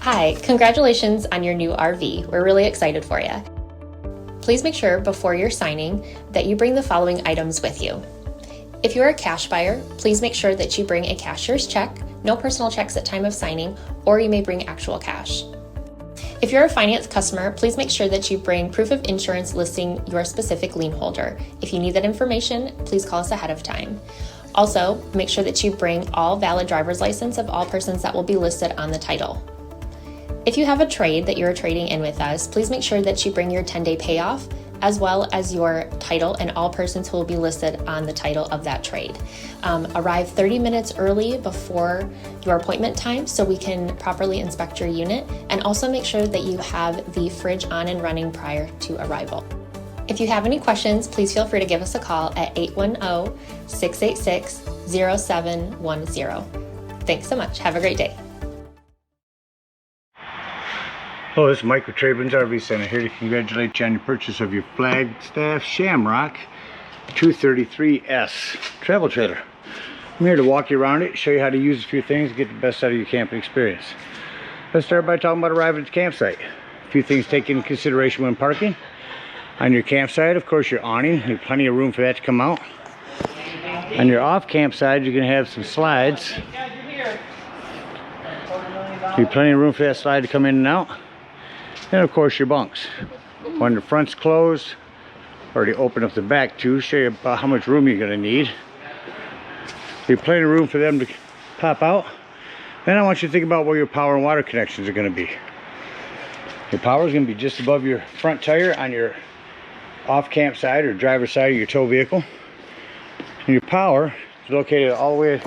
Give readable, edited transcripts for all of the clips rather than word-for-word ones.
Hi, congratulations on your new RV. We're really excited for you. Please make sure before you're signing that you bring the following items with you. If you're a cash buyer, please make sure that you bring a cashier's check, no personal checks at time of signing, or you may bring actual cash. If you're a finance customer, please make sure that you bring proof of insurance listing your specific lien holder. If you need that information, please call us ahead of time. Also, make sure that you bring all valid driver's license of all persons that will be listed on the title. If you have a trade that you're trading in with us, please make sure that you bring your 10-day payoff as well as your title and all persons who will be listed on the title of that trade. Arrive 30 minutes early before your appointment time so we can properly inspect your unit, and also make sure that you have the fridge on and running prior to arrival. If you have any questions, please feel free to give us a call at 810-686-0710. Thanks so much. Have a great day. Hello, this is Mike with TradeWinds RV Center, here to congratulate you on your purchase of your Flagstaff Shamrock 233S travel trailer. I'm here to walk you around it, show you how to use a few things to get the best out of your camping experience. Let's start by talking about arriving at the campsite. A few things taken into consideration when parking. On your campsite, of course, your awning. There's plenty of room for that to come out. On your off campsite, you're going to have some slides. There's plenty of room for that slide to come in and out. And of course your bunks. When the front's closed, already open up the back too, show you about how much room you're going to need. There's plenty of room for them to pop out. Then I want you to think about where your power and water connections are going to be. Your power is going to be just above your front tire on your off campsite or driver's side of your tow vehicle. And your power is located all the way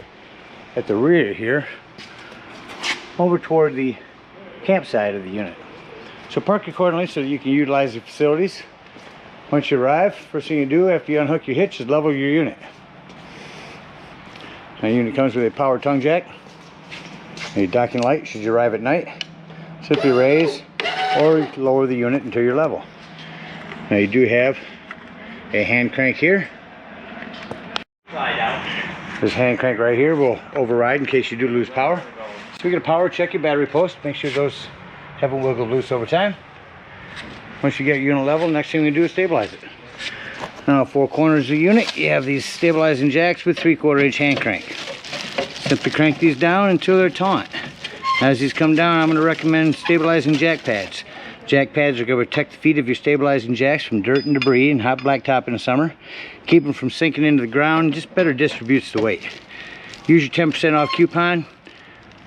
at the rear here, over toward the campsite of the unit. So park accordingly so that you can utilize the facilities. Once you arrive, first thing you do after you unhook your hitch is level your unit. Now, the unit comes with a power tongue jack, a docking light should you arrive at night. Simply raise or lower the unit until you're level. Now you do have a hand crank here. This hand crank right here will override in case you do lose power. Speaking of power, check your battery post. Make sure those haven't wiggled loose over time. Once you get your unit level, next thing we do is stabilize it. Now, four corners of the unit, you have these stabilizing jacks with 3/4 inch hand crank. Simply crank these down until they're taut. As these come down, I'm going to recommend stabilizing jack pads. Jack pads are going to protect the feet of your stabilizing jacks from dirt and debris and hot blacktop in the summer. Keep them from sinking into the ground and just better distributes the weight. Use your 10% off coupon.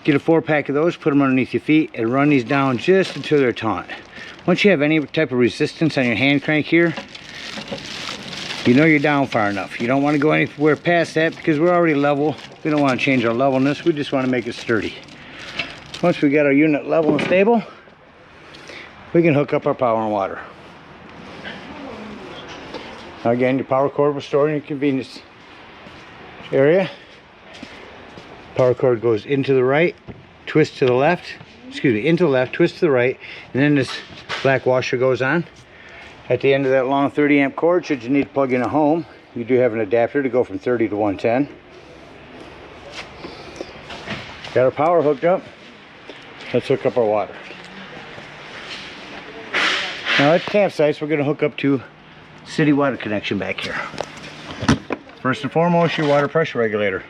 Get a 4-pack of those, put them underneath your feet, and run these down just until they're taut. Once you have any type of resistance on your hand crank here, you know you're down far enough. You don't want to go anywhere past that because we're already level. We don't want to change our levelness. We just want to make it sturdy. Once we got our unit level and stable, we can hook up our power and water. Now again, your power cord will store in your convenience area. Power cord goes into the right, twist to the left, into the left, twist to the right, and then this black washer goes on. At the end of that long 30 amp cord, should you need to plug in a home, you do have an adapter to go from 30 to 110. Got our power hooked up. Let's hook up our water. Now at campsites, we're going to hook up to city water connection back here. First and foremost, your water pressure regulator.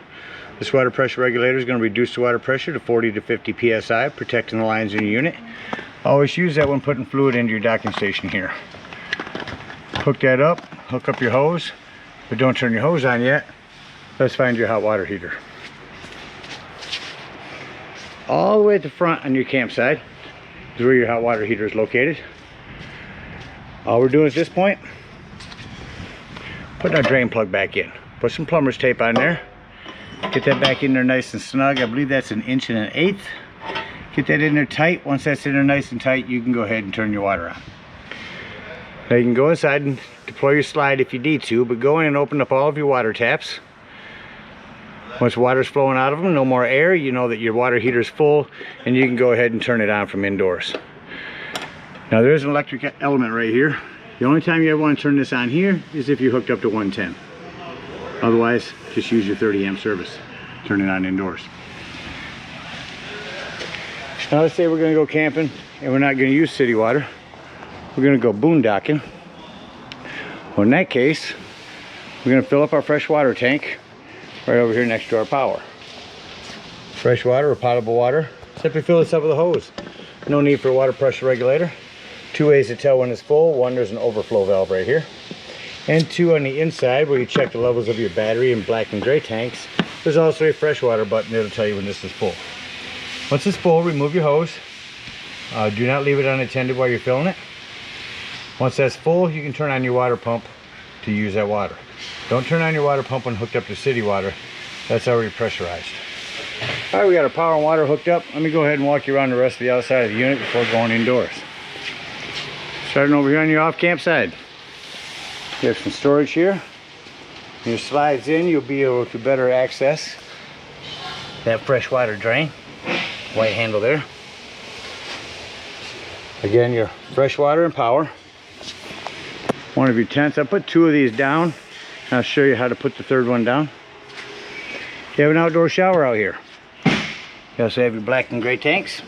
This water pressure regulator is going to reduce the water pressure to 40 to 50 psi, protecting the lines in your unit. Always use that when putting fluid into your docking station here. Hook that up, hook up your hose, but don't turn your hose on yet. Let's find your hot water heater. All the way at the front on your campsite is where your hot water heater is located. All we're doing at this point, putting our drain plug back in. Put some plumber's tape on there. Get that back in there nice and snug. I believe that's 1 1/8 inches. Get that in there tight. Once that's in there nice and tight, you can go ahead and turn your water on. Now you can go inside and deploy your slide if you need to, but go in and open up all of your water taps. Once water's flowing out of them, no more air, you know that your water heater is full, and you can go ahead and turn it on from indoors. Now there's an electric element right here. The only time you ever want to turn this on here is if you're hooked up to 110. Otherwise, just use your 30 amp service. Turn it on indoors. Now let's say we're going to go camping and we're not going to use city water. We're going to go boondocking. Well, in that case, we're going to fill up our fresh water tank right over here next to our power. Fresh water or potable water. Simply fill this up with a hose. No need for a water pressure regulator. 2 ways to tell when it's full. One, there's an overflow valve right here. And 2, on the inside where you check the levels of your battery and black and gray tanks, there's also a freshwater button that'll tell you when this is full. Once it's full, remove your hose. Do not leave it unattended while you're filling it. Once that's full, you can turn on your water pump to use that water. Don't turn on your water pump when hooked up to city water. That's already pressurized. All right, we got our power and water hooked up. Let me go ahead and walk you around the rest of the outside of the unit before going indoors. Starting over here on your off camp side. You have some storage here. When your slides in, you'll be able to better access that freshwater drain. White handle there. Again, your fresh water and power. One of your tents. I put 2 of these down. I'll show you how to put the 3rd one down. You have an outdoor shower out here. You also have your black and gray tanks.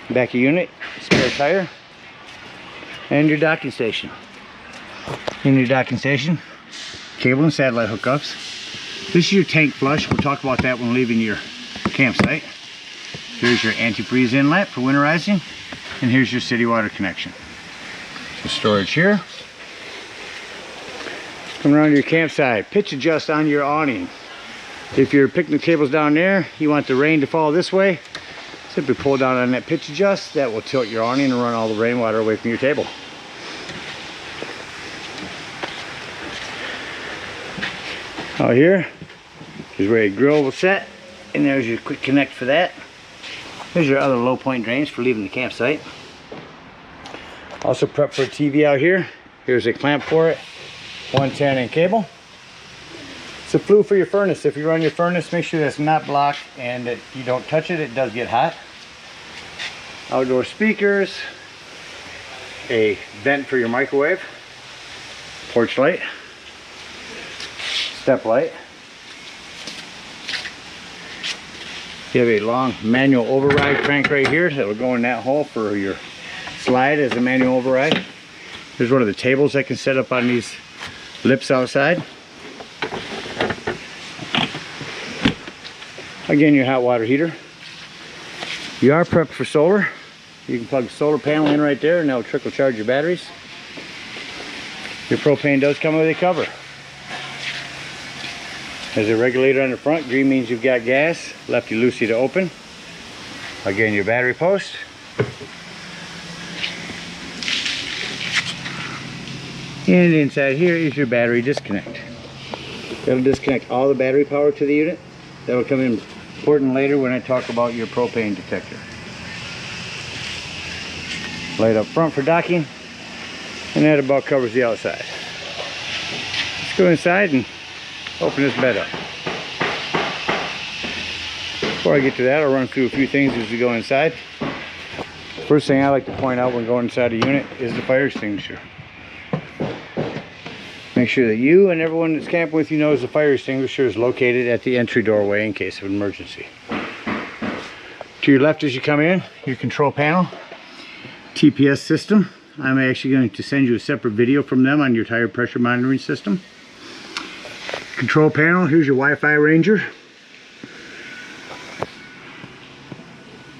Back of unit, spare tire, and your docking station. In your docking station, cable and satellite hookups. This is your tank flush. We'll talk about that when leaving your campsite. Here's your antifreeze inlet for winterizing, and here's your city water connection. So storage here. Come around your campsite. Pitch adjust on your awning. If your picnic table's down there, you want the rain to fall this way, simply pull down on that pitch adjust. That will tilt your awning and run all the rainwater away from your table. Out here is where your grill will set, and there's your quick connect for that. Here's your other low point drains for leaving the campsite. Also prep for a TV out here. Here's a clamp for it, 110 and cable. It's a flue for your furnace. If you run your furnace, make sure that's not blocked and that you don't touch it. It does get hot. Outdoor speakers, a vent for your microwave, porch light, step light. You have a long manual override crank right here that will go in that hole for your slide as a manual override. There's one of the tables that can set up on these lips outside. Again, your hot water heater. You are prepped for solar. You can plug the solar panel in right there and that will trickle charge your batteries. Your propane does come with a cover. There's a regulator on the front. Green means you've got gas. Lefty loosey to open. Again, your battery post. And inside here is your battery disconnect. That'll disconnect all the battery power to the unit. That'll come in important later when I talk about your propane detector. Light up front for docking, and that about covers the outside. Let's go inside and open this bed up. Before I get to that, I'll run through a few things as we go inside. First thing I like to point out when going inside a unit is the fire extinguisher. Make sure that you and everyone that's camping with you knows the fire extinguisher is located at the entry doorway in case of an emergency. To your left as you come in, your control panel, TPS system. I'm actually going to send you a separate video from them on your tire pressure monitoring system. Control panel, here's your Wi-Fi Ranger.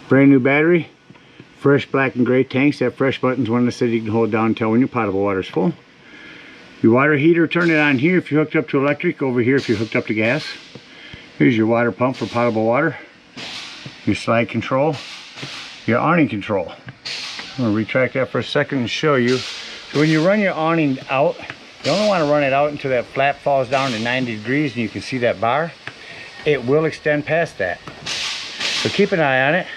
Brand new battery, fresh black and gray tanks. That fresh button's one that says you can hold down and tell when your potable water is full. Your water heater, turn it on here if you're hooked up to electric, over here if you're hooked up to gas. Here's your water pump for potable water. Your slide control, your awning control. I'm going to retract that for a second and show you. So when you run your awning out, you only want to run it out until that flap falls down to 90 degrees and you can see that bar. It will extend past that. So keep an eye on it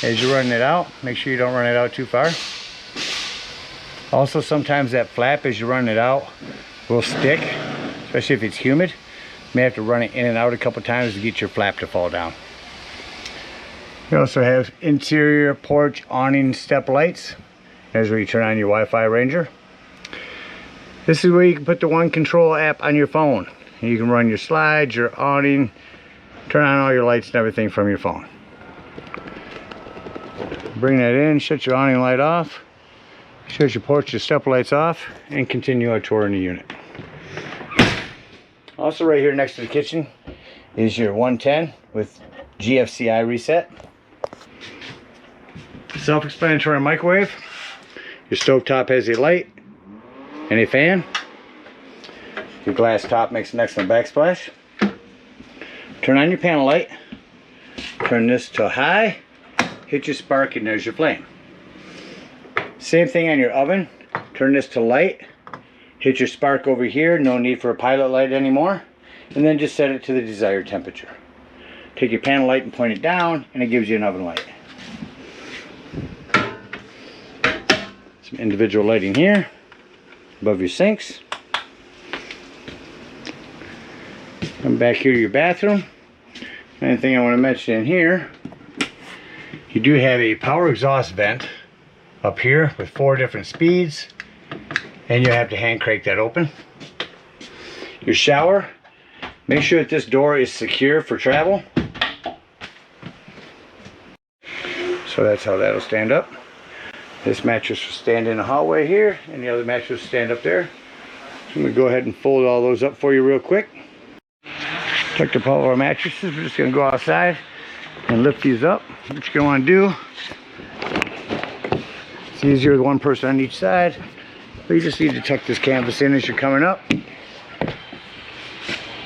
as you're running it out. Make sure you don't run it out too far. Also, sometimes that flap as you're running it out will stick, especially if it's humid. You may have to run it in and out a couple times to get your flap to fall down. You also have interior porch awning step lights. There's where you turn on your Wi-Fi Ranger. This is where you can put the One Control app on your phone. You can run your slides, your awning, turn on all your lights and everything from your phone. Bring that in, shut your awning light off, shut your porch and step lights off, and continue our tour in the unit. Also right here next to the kitchen is your 110 with GFCI reset. Self-explanatory microwave. Your stovetop has a light and a fan. Your glass top makes an excellent backsplash. Turn on your panel light. Turn this to high. Hit your spark and there's your flame. Same thing on your oven. Turn this to light. Hit your spark over here. No need for a pilot light anymore. And then just set it to the desired temperature. Take your panel light and point it down and it gives you an oven light. Some individual lighting here above your sinks. Come back here to your bathroom. Main thing I want to mention in here, you do have a power exhaust vent up here with 4 different speeds, and you have to hand crank that open. Your shower, make sure that this door is secure for travel. So that's how that'll stand up. This mattress will stand in the hallway here, and the other mattress will stand up there. I'm going to go ahead and fold all those up for you real quick. Tucked up all of our mattresses. We're just going to go outside and lift these up. What you're going to want to do, it's easier with one person on each side, but you just need to tuck this canvas in as you're coming up.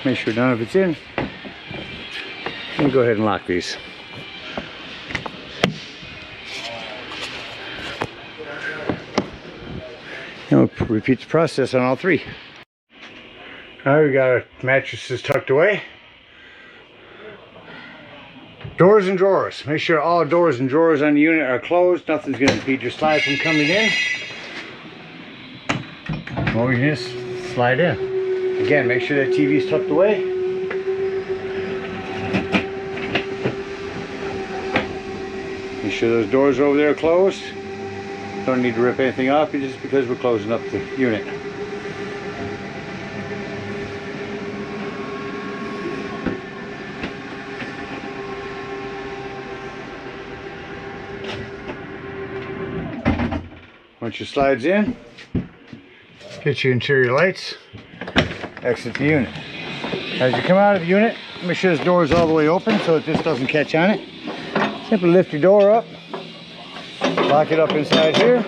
Make sure none of it's in. And go ahead and lock these. And we'll repeat the process on all 3. All right, we got our mattresses tucked away. Doors and drawers. Make sure all doors and drawers on the unit are closed. Nothing's going to impede your slide from coming in. Or we can just slide in. Again, make sure that TV is tucked away. Make sure those doors over there are closed. Don't need to rip anything off just because we're closing up the unit. Once your slides in, get your interior lights, exit the unit. As you come out of the unit, make sure this door is all the way open so that this doesn't catch on it. Simply lift your door up, lock it up inside here.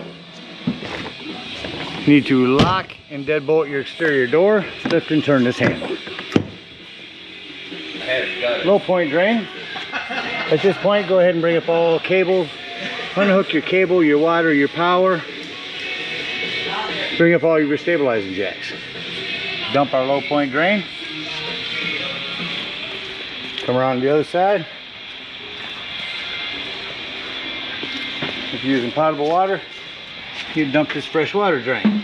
You need to lock and deadbolt your exterior door. Lift and turn this handle. Low point drain. At this point, go ahead and bring up all cables. Unhook your cable, your water, your power. Bring up all your stabilizing jacks. Dump our low point drain. Come around to the other side. If you're using potable water, you dump this fresh water drain.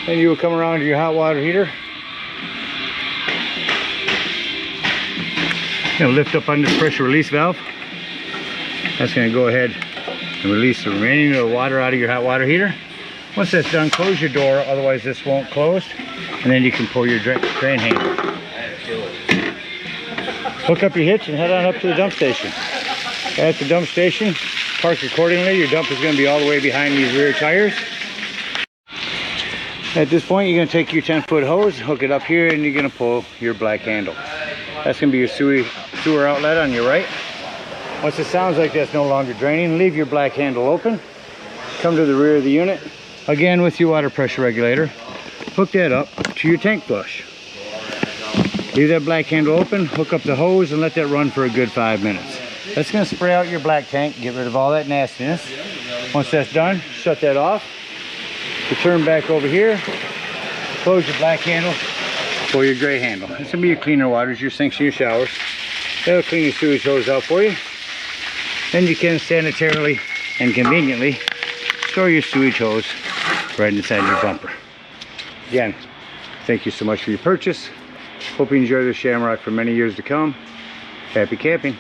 Then you will come around to your hot water heater. You'll lift up on this pressure release valve. That's going to go ahead and release the remaining of the water out of your hot water heater. Once that's done, close your door, otherwise this won't close, and then you can pull your drain handle. Hook up your hitch and head on up to the dump station. At the dump station, park accordingly. Your dump is going to be all the way behind these rear tires. At this point, you're going to take your 10-foot hose, hook it up here, and you're going to pull your black handle. That's going to be your sewer outlet on your right. Once it sounds like that's no longer draining, leave your black handle open. Come to the rear of the unit. Again, with your water pressure regulator, hook that up to your tank flush. Leave that black handle open, hook up the hose, and let that run for a good 5 minutes. That's going to spray out your black tank, get rid of all that nastiness. Once that's done, shut that off. Return back over here, close your black handle, pull your gray handle. This will be your cleaner waters, your sinks and your showers. That'll clean your sewage hose out for you. Then you can sanitarily and conveniently store your sewage hose right inside your bumper. Again, thank you so much for your purchase. Hope you enjoy the Shamrock for many years to come. Happy camping.